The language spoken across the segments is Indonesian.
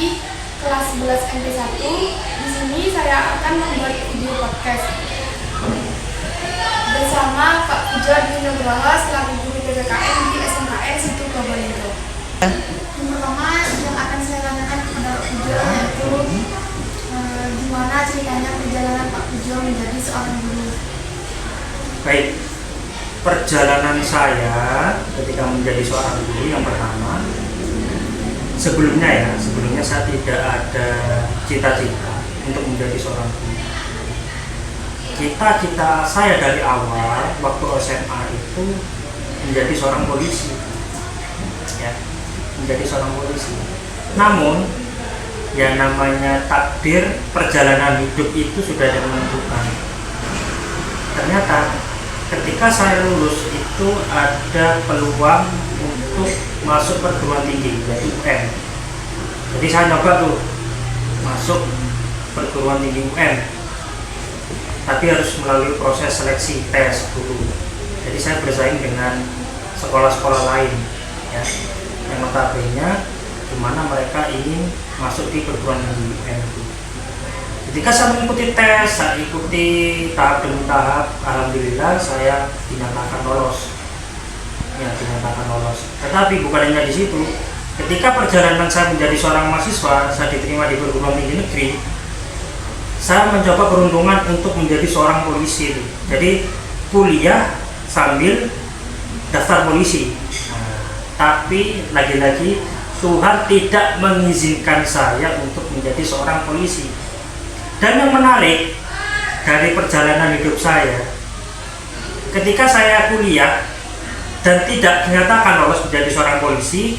Rizky, kelas 11 MP1. Di sini saya akan membuat video podcast bersama Pak Pujo Dwi Nugroho selaku guru PPKN di SMKN Situ Probolinggo. Yang pertama yang akan saya tanyakan kepada Pak Pujo yaitu gimana ceritanya perjalanan Pak Pujo menjadi seorang guru. Baik, perjalanan saya ketika menjadi seorang guru yang pertama, sebelumnya saya tidak ada cita-cita untuk menjadi seorang guru. Cita-cita saya dari awal waktu SMA itu menjadi seorang polisi, ya, menjadi seorang polisi. Namun, yang namanya takdir perjalanan hidup itu sudah ada menentukan. Ternyata ketika saya lulus itu ada peluang untuk masuk perguruan tinggi yaitu UN. Jadi saya nyoba tuh masuk perguruan tinggi UN, tapi harus melalui proses seleksi tes dulu. Jadi saya bersaing dengan sekolah-sekolah lain, ya, yang notabene di mana mereka ingin masuk di perguruan tinggi UN. Ketika saya mengikuti tes, saya ikuti tahap demi tahap, alhamdulillah saya dinyatakan lolos. Ya, dinyatakan lolos. Tetapi bukan hanya di situ. Ketika perjalanan saya menjadi seorang mahasiswa, saya diterima di perguruan tinggi negeri. Saya mencoba peruntungan untuk menjadi seorang polisi. Jadi kuliah sambil daftar polisi. Tapi lagi-lagi Tuhan tidak mengizinkan saya untuk menjadi seorang polisi. Dan yang menarik dari perjalanan hidup saya, ketika saya kuliah dan tidak dinyatakan lolos menjadi seorang polisi,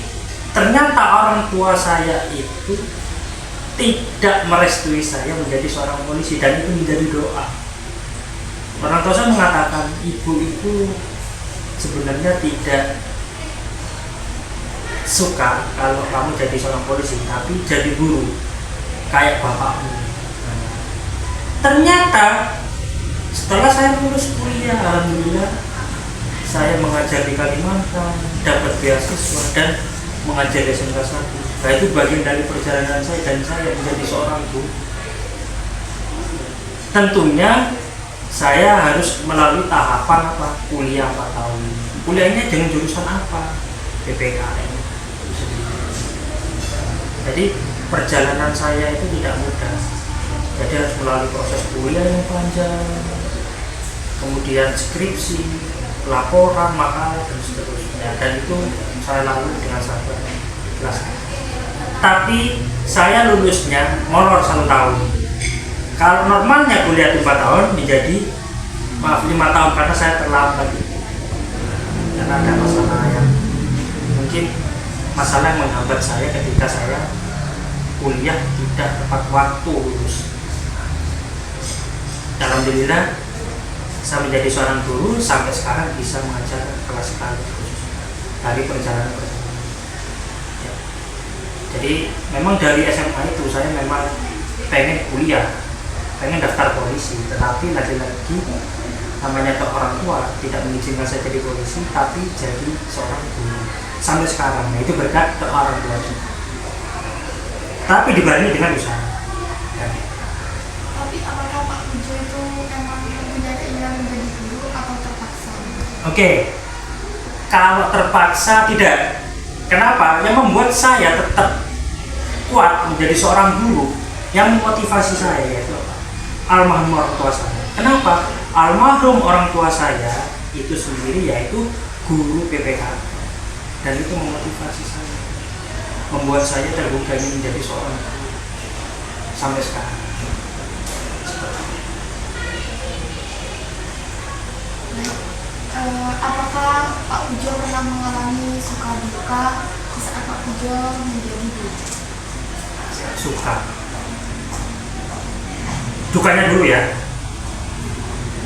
ternyata orang tua saya itu tidak merestui saya menjadi seorang polisi, dan itu menjadi doa. Orang tua saya mengatakan, ibu itu sebenarnya tidak suka kalau kamu jadi seorang polisi, tapi jadi guru kayak bapakmu. Ternyata setelah saya lulus kuliah, alhamdulillah saya mengajar di Kalimantan, dapat beasiswa dan mengajar di SMK 1. Nah, itu bagian dari perjalanan saya dan saya menjadi seorang guru. Tentunya saya harus melalui tahapan kuliah 4 tahun. Kuliahnya dengan jurusan apa? PPKN. Jadi perjalanan saya itu tidak mudah. Jadi harus melalui proses kuliah yang panjang, kemudian skripsi, laporan, makalah, dan seterusnya. Dan itu saya lalui dengan sabar, ikhlas. Tapi saya lulusnya molor 1 tahun. Kalau normalnya kuliah 5 tahun menjadi 5 tahun karena saya terlambat. Karena ada masalah yang mungkin masalah yang menghambat saya ketika saya kuliah tidak tepat waktu lulus. Alhamdulillah saya menjadi seorang guru sampai sekarang bisa mengajar kelas sekali dari perjalanan. Ya. Jadi memang dari SMA itu saya memang pengen kuliah, pengen daftar polisi, tetapi lagi-lagi namanya orang tua tidak mengizinkan saya jadi polisi, tapi jadi seorang guru sampai sekarang. Nah, itu berkat ke orang tua juga. Tapi dibarengi dengan usaha. Ya. Tapi apakah Pak Pujo itu emang punya keinginan menjadi guru atau terpaksa? Oke, kalau terpaksa tidak. Kenapa? Yang membuat saya tetap kuat menjadi seorang guru, yang memotivasi saya yaitu almarhum orang tua saya. Kenapa? Almarhum orang tua saya itu sendiri yaitu guru PPK, dan itu memotivasi saya, membuat saya terbuka ingin menjadi seorang guru sampai sekarang. Apakah Pak Pujo pernah mengalami suka duka di saat Pak Pujo menjadi guru? Suka. Dukanya dulu ya.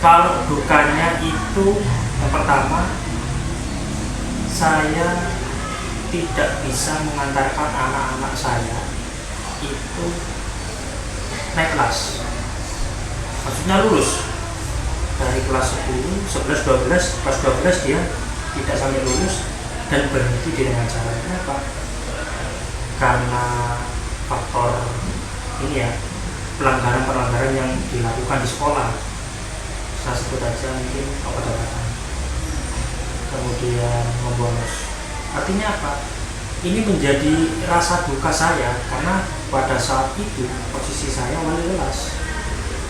Kalau dukanya itu yang pertama, saya tidak bisa mengantarkan anak-anak saya itu naik kelas. Maksudnya lulus. Dari kelas 10, 11, 12, kelas 12 dia tidak sampai lulus dan berhenti di tengah jalan. Kenapa? Karena faktor ini ya, pelanggaran-pelanggaran yang dilakukan di sekolah. Saya sebut aja mungkin obat-obatan, kemudian membolos. Artinya apa? Ini menjadi rasa duka saya karena pada saat itu posisi saya wali kelas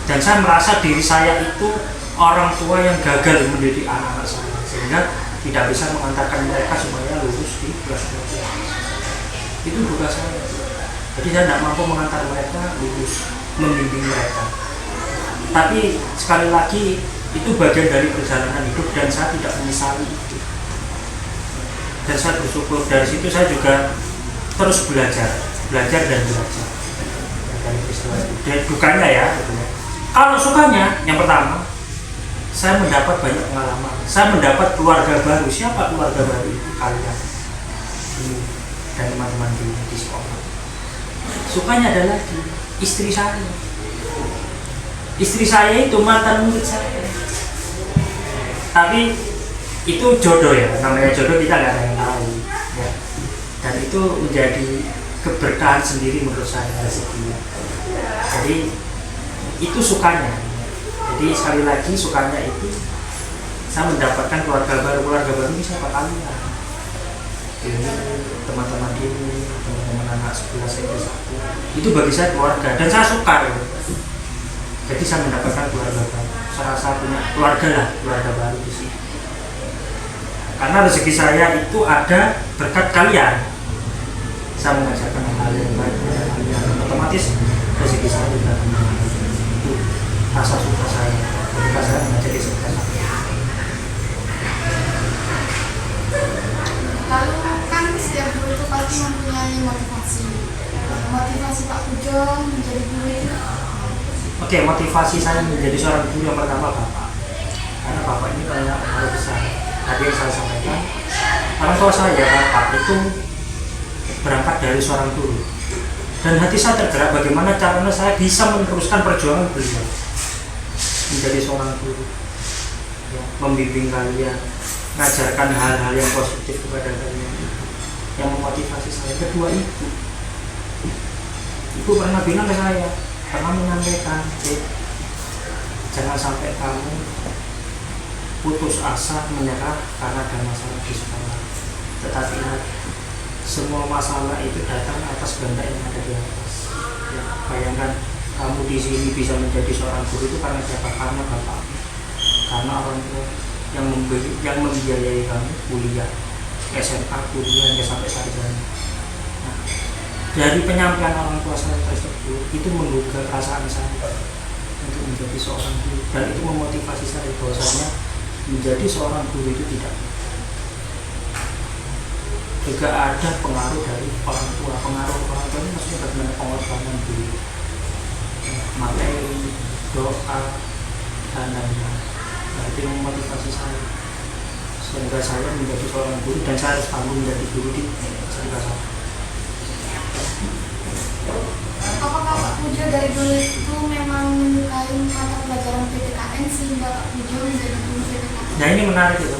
dan saya merasa diri saya itu orang tua yang gagal mendidik anak-anak saya, sehingga tidak bisa mengantarkan mereka supaya lulus di kelas 12. Itu duka saya. Jadi saya tidak mampu mengantar mereka lulus, membimbing mereka. Tapi sekali lagi itu bagian dari perjalanan hidup dan saya tidak menyesali itu. Dan saya bersyukur dari situ saya juga terus belajar dan belajar dari peristiwa itu. Dan dukanya ya, gitu. Kalau sukanya, yang pertama, saya mendapat banyak pengalaman. Saya mendapat keluarga baru. Siapa keluarga baru itu? Kalian dan teman-teman di sekolah. Sukanya ada lagi istri saya. Istri saya itu mantan murid saya. Tapi itu jodoh ya, namanya jodoh kita nggak ada yang tahu. Ya. Dan itu menjadi keberkahan sendiri menurut saya rezekinya. Jadi itu sukanya. Jadi sekali lagi sukanya itu saya mendapatkan keluarga baru ini siapa kalian? Ini teman-teman ini, teman-teman anak sebelah saya satu. Itu bagi saya keluarga dan saya suka itu. Jadi saya mendapatkan keluarga baru. Saya rasa punya keluarga baru di sini. Karena rezeki saya itu ada berkat kalian. Saya mengajarkan hal yang baik kepada kalian. Otomatis rezeki saya juga itu rasa suka saya ketika saya mengajari sebelah saya. Lalu kan setiap guru itu pasti mempunyai motivasi. Motivasi Pak Pujo menjadi guru itu. Oke, motivasi saya menjadi seorang guru yang pertama Bapak. Karena Bapak ini banyak hal besar. Tadi yang saya sampaikan, orang tua saya Bapak itu berangkat dari seorang guru. Dan hati saya tergerak bagaimana caranya saya bisa meneruskan perjuangan beliau menjadi seorang guru, ya, membimbing kalian, mengajarkan hal-hal yang positif kepada kalian, yang memotivasi saya. Kedua, ibu pernah bilang ke saya, pernah menyampaikan, jangan sampai kamu putus asa, menyerah karena ada masalah di sekolah. Tetapi ingat, semua masalah itu datang atas kehendak yang ada di atas. Ya, bayangkan kamu di sini bisa menjadi seorang guru itu karena siapa? Karena Bapak, karena orang tua yang membiayai kamu kuliah, SMA, kuliah hingga sampai sarjana. Nah, dari penyampaian orang tua saya tersebut itu menggugah perasaan saya untuk menjadi seorang guru, dan itu memotivasi saya bahwasanya menjadi seorang guru itu tidak juga ada pengaruh dari orang tua. Pengaruh orang tua ini maksudnya bagaimana pengorbanan diri, materi, doa, dan lain-lain. Nah, itu yang memotivasi saya sehingga saya menjadi seorang guru dan saya harus tahu menjadi guru di sekolah saya. Apakah Pak Pujo dari dulu itu memang menyukai mata pelajaran PPKN sehingga Pak Pujo menjadi guru PPKN? Nah, ini menarik itu.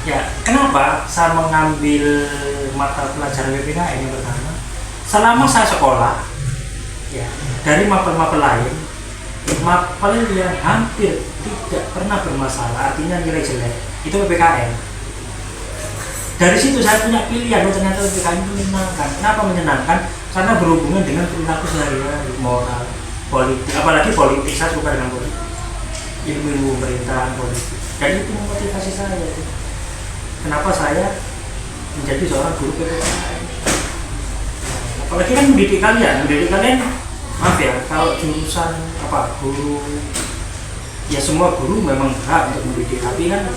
Ya, kenapa saya mengambil mata pelajaran PPKN yang pertama? Selama saya sekolah, ya, dari mapel-mapel lain, mapel yang hampir tidak pernah bermasalah, artinya nilai jelek, itu PPKN. Dari situ saya punya pilihan, ternyata PPKN itu menyenangkan. Kenapa menyenangkan? Karena berhubungan dengan perilaku sehari-hari, moral, politik, apalagi politik. Saya suka dengan politik, ilmu pemerintahan, politik, dan itu memotivasi saya. Kenapa saya menjadi seorang guru PPKN? Apalagi kan mendidik kalian, maaf ya, kalau jurusan guru, ya semua guru memang berhak untuk mendidik, tapi kan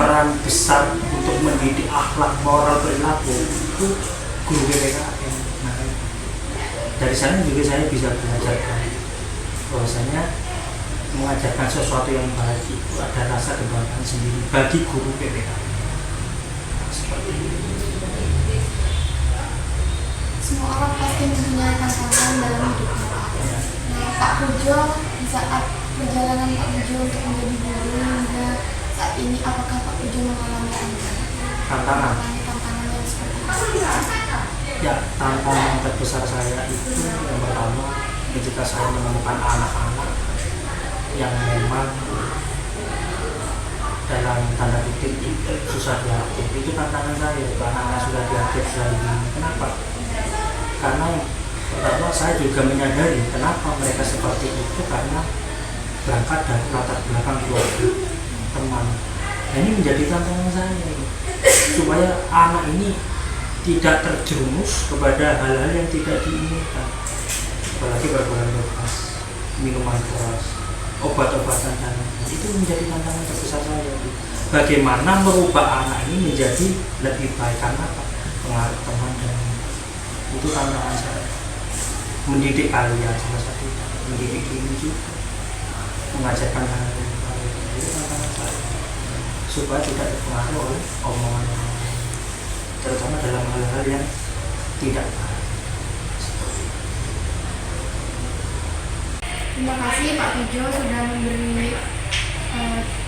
peran besar untuk mendidik akhlak, moral, perilaku itu guru PPKN. Nah, dari sana juga saya bisa belajar bahwasanya mengajarkan sesuatu yang baik itu ada rasa kebanggaan sendiri bagi guru PPKN. Semua orang pasti mempunyai tantangan dalam hidupnya Pak. Nah, Pak Pujo di saat perjalanan Pak Pujo untuk menjadi guru hingga saat ini, apakah Pak Pujo mengalami tantangan yang seperti itu? Ya, tantangan terbesar saya itu yang pertama ketika saya menemukan anak-anak yang memang dalam tanda kutip itu susah diatur. Itu tantangan saya, anak-anak sudah diatur sudah begini. Kenapa? Karena yang pertama saya juga menyadari kenapa mereka seperti itu, karena berangkat dari latar belakang keluarga, teman. Nah, ini menjadi tantangan saya supaya anak ini tidak terjerumus kepada hal-hal yang tidak diinginkan, apalagi pergaulan bebas, minuman keras, obat-obatan dan itu menjadi tantangan terbesar saya. Bagaimana merubah anak ini menjadi lebih baik, karena apa? Pengaruh teman dan itu tantangan saya. Mendidik kalian salah satu, mendidik ini juga, mengajarkan hal yang baik, itu tantangan saya supaya tidak terpengaruh oleh omongan orang, terutama dalam hal-hal yang tidak baik. Terima kasih Pak Pujo sudah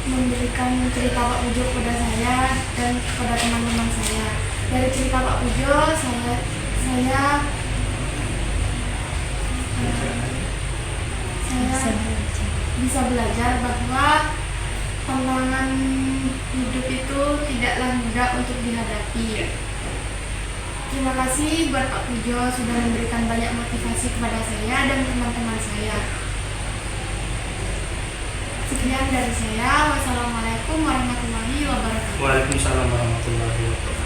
memberikan cerita Pak Pujo kepada saya dan kepada teman-teman saya. Dari cerita Pak Pujo, saya bisa belajar bahwa tantangan hidup itu tidaklah mudah untuk dihadapi. Terima kasih buat Pak Pujo sudah memberikan banyak motivasi kepada saya dan teman-teman saya. Sekian dari saya. Wassalamualaikum warahmatullahi wabarakatuh. Waalaikumsalam warahmatullahi wabarakatuh.